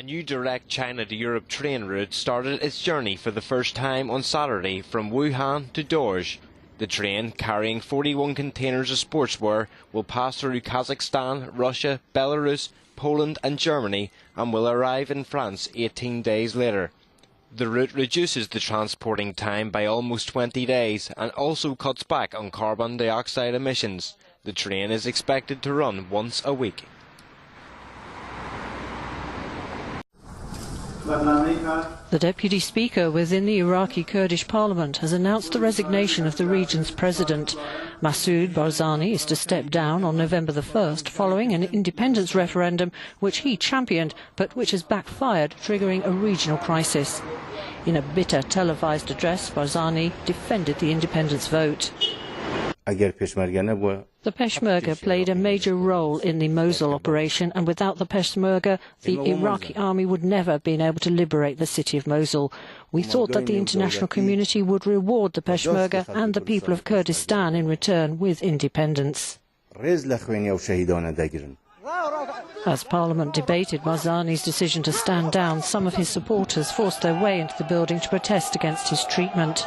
A new direct China to Europe train route started its journey for the first time on Saturday from Wuhan to Dorj. The train, carrying 41 containers of sportswear, will pass through Kazakhstan, Russia, Belarus, Poland and Germany and will arrive in France 18 days later. The route reduces the transporting time by almost 20 days and also cuts back on carbon dioxide emissions. The train is expected to run once a week. The Deputy Speaker within the Iraqi Kurdish Parliament has announced the resignation of the region's president. Massoud Barzani is to step down on November the 1st following an independence referendum which he championed but which has backfired, triggering a regional crisis. In a bitter televised address, Barzani defended the independence vote. The Peshmerga played a major role in the Mosul operation, and without the Peshmerga, the Iraqi army would never have been able to liberate the city of Mosul. We thought that the international community would reward the Peshmerga and the people of Kurdistan in return with independence. As Parliament debated Barzani's decision to stand down, some of his supporters forced their way into the building to protest against his treatment.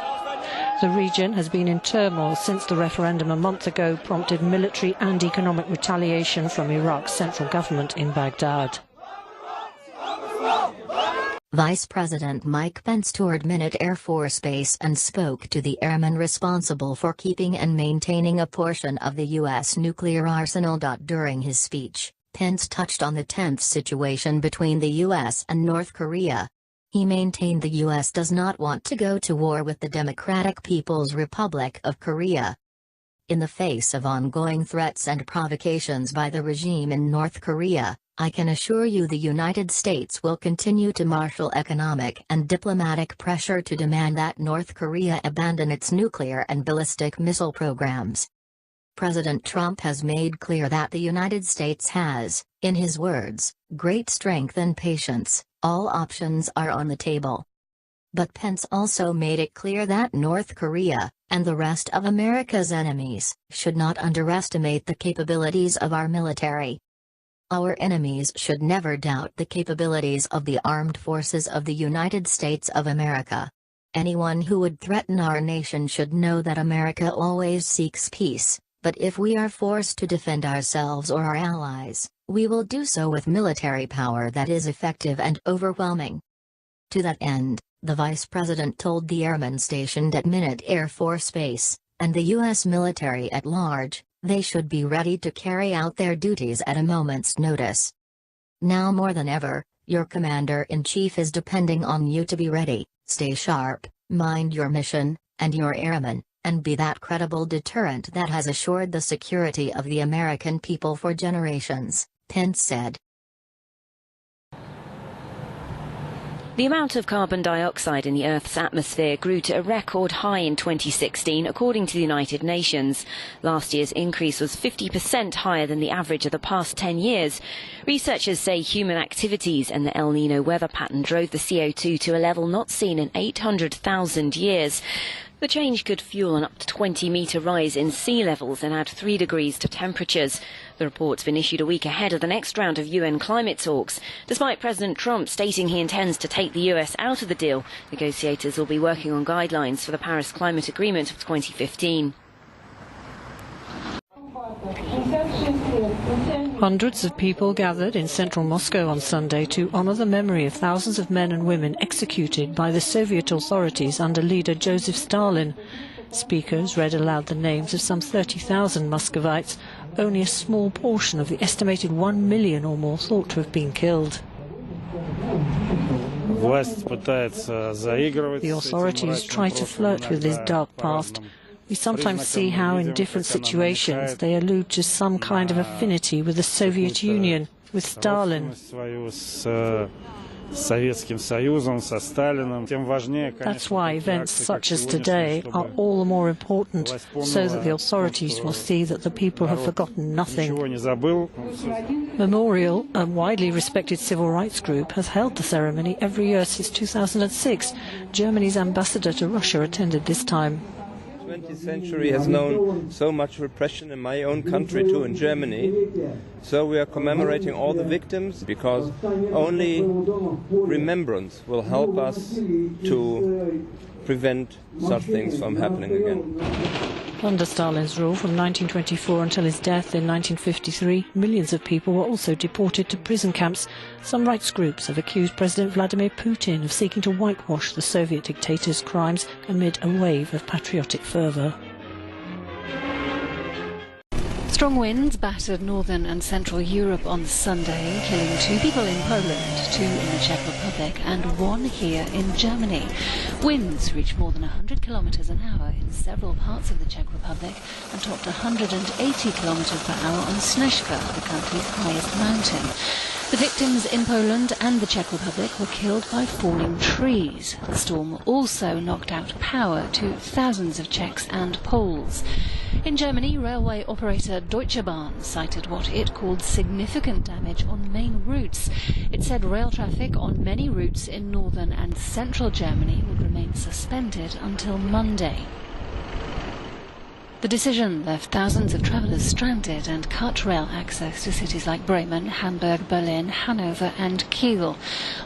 The region has been in turmoil since the referendum a month ago prompted military and economic retaliation from Iraq's central government in Baghdad. Vice President Mike Pence toured Minot Air Force Base and spoke to the airmen responsible for keeping and maintaining a portion of the U.S. nuclear arsenal. During his speech, Pence touched on the tense situation between the U.S. and North Korea. He maintained the U.S. does not want to go to war with the Democratic People's Republic of Korea. In the face of ongoing threats and provocations by the regime in North Korea, I can assure you the United States will continue to marshal economic and diplomatic pressure to demand that North Korea abandon its nuclear and ballistic missile programs. President Trump has made clear that the United States has, in his words, great strength and patience. All options are on the table. But Pence also made it clear that North Korea, and the rest of America's enemies, should not underestimate the capabilities of our military. Our enemies should never doubt the capabilities of the armed forces of the United States of America. Anyone who would threaten our nation should know that America always seeks peace, but if we are forced to defend ourselves or our allies, we will do so with military power that is effective and overwhelming. To that end, the Vice President told the airmen stationed at Minot Air Force Base, and the U.S. military at large, they should be ready to carry out their duties at a moment's notice. Now more than ever, your Commander-in-Chief is depending on you to be ready, stay sharp, mind your mission, and your airmen, and be that credible deterrent that has assured the security of the American people for generations, Pence said. The amount of carbon dioxide in the Earth's atmosphere grew to a record high in 2016, according to the United Nations. Last year's increase was 50% higher than the average of the past 10 years. Researchers say human activities and the El Nino weather pattern drove the CO2 to a level not seen in 800,000 years. The change could fuel an up to 20-metre rise in sea levels and add 3 degrees to temperatures. The report's been issued a week ahead of the next round of UN climate talks. Despite President Trump stating he intends to take the US out of the deal, negotiators will be working on guidelines for the Paris Climate Agreement of 2015. Hundreds of people gathered in central Moscow on Sunday to honor the memory of thousands of men and women executed by the Soviet authorities under leader Joseph Stalin. Speakers read aloud the names of some 30,000 Muscovites, only a small portion of the estimated 1 million or more thought to have been killed. The authorities try to flirt with this dark past. We sometimes see how in different situations they allude to some kind of affinity with the Soviet Union, with Stalin. That's why events such as today are all the more important, so that the authorities will see that the people have forgotten nothing. Memorial, a widely respected civil rights group, has held the ceremony every year since 2006. Germany's ambassador to Russia attended this time. 20th century has known so much repression in my own country too, in Germany. So we are commemorating all the victims because only remembrance will help us to prevent such things from happening again. Under Stalin's rule from 1924 until his death in 1953, millions of people were also deported to prison camps. Some rights groups have accused President Vladimir Putin of seeking to whitewash the Soviet dictator's crimes amid a wave of patriotic fervour. Strong winds battered northern and central Europe on Sunday, killing 2 people in Poland, 2 in the Czech Republic and 1 here in Germany. Winds reached more than 100 kilometres an hour in several parts of the Czech Republic and topped 180 kilometres per hour on Snežka, the country's highest mountain. The victims in Poland and the Czech Republic were killed by falling trees. The storm also knocked out power to thousands of Czechs and Poles. In Germany, railway operator Deutsche Bahn cited what it called significant damage on main routes. It said rail traffic on many routes in northern and central Germany would remain suspended until Monday. The decision left thousands of travellers stranded and cut rail access to cities like Bremen, Hamburg, Berlin, Hanover and Kiel.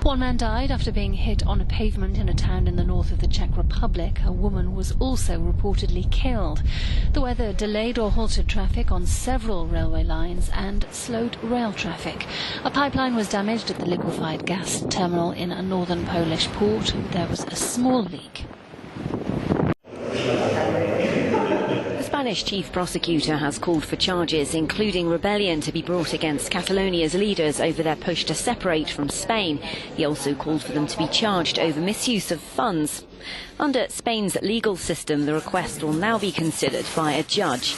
1 man died after being hit on a pavement in a town in the north of the Czech Republic. A woman was also reportedly killed. The weather delayed or halted traffic on several railway lines and slowed rail traffic. A pipeline was damaged at the liquefied gas terminal in a northern Polish port. There was a small leak. The Spanish chief prosecutor has called for charges, including rebellion, to be brought against Catalonia's leaders over their push to separate from Spain. He also called for them to be charged over misuse of funds. Under Spain's legal system, the request will now be considered by a judge.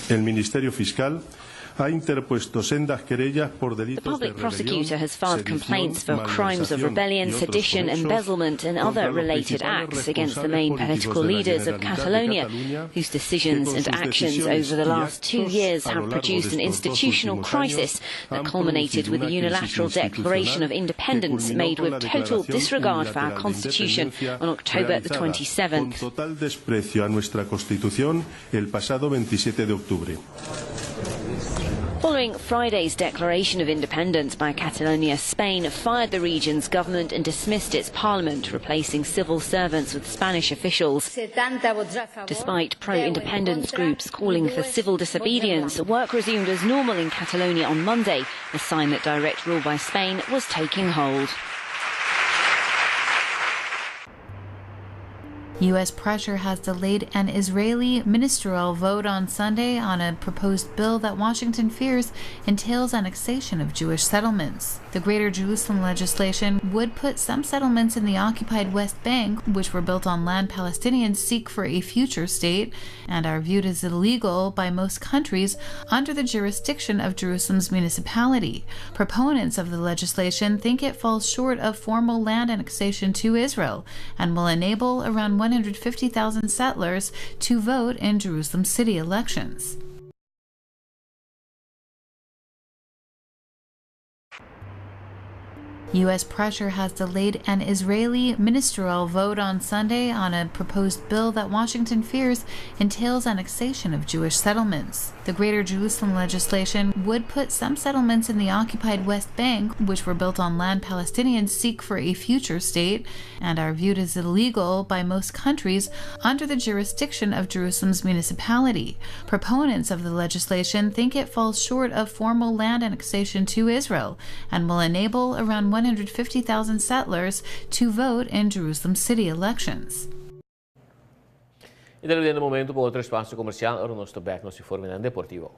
El Ministerio Fiscal The public prosecutor has filed complaints for crimes of rebellion, sedition, embezzlement and other related acts against the main political leaders of Catalonia, whose decisions and actions over the last 2 years have produced an institutional crisis that culminated with the unilateral declaration of independence made with total disregard for our constitution on October the 27th. Following Friday's declaration of independence by Catalonia, Spain fired the region's government and dismissed its parliament, replacing civil servants with Spanish officials. Despite pro-independence groups calling for civil disobedience, work resumed as normal in Catalonia on Monday, a sign that direct rule by Spain was taking hold. U.S. pressure has delayed an Israeli ministerial vote on Sunday on a proposed bill that Washington fears entails annexation of Jewish settlements. The Greater Jerusalem legislation would put some settlements in the occupied West Bank, which were built on land Palestinians seek for a future state, and are viewed as illegal by most countries, under the jurisdiction of Jerusalem's municipality. Proponents of the legislation think it falls short of formal land annexation to Israel and will enable around 150,000 settlers to vote in Jerusalem city elections. U.S. pressure has delayed an Israeli ministerial vote on Sunday on a proposed bill that Washington fears entails annexation of Jewish settlements. The Greater Jerusalem legislation would put some settlements in the occupied West Bank, which were built on land Palestinians seek for a future state, and are viewed as illegal by most countries, under the jurisdiction of Jerusalem's municipality. Proponents of the legislation think it falls short of formal land annexation to Israel and will enable around 150,000 settlers to vote in Jerusalem city elections. E dall'odierno momento per oltre spazio commerciale, ora non sto back, non si forma in deportivo.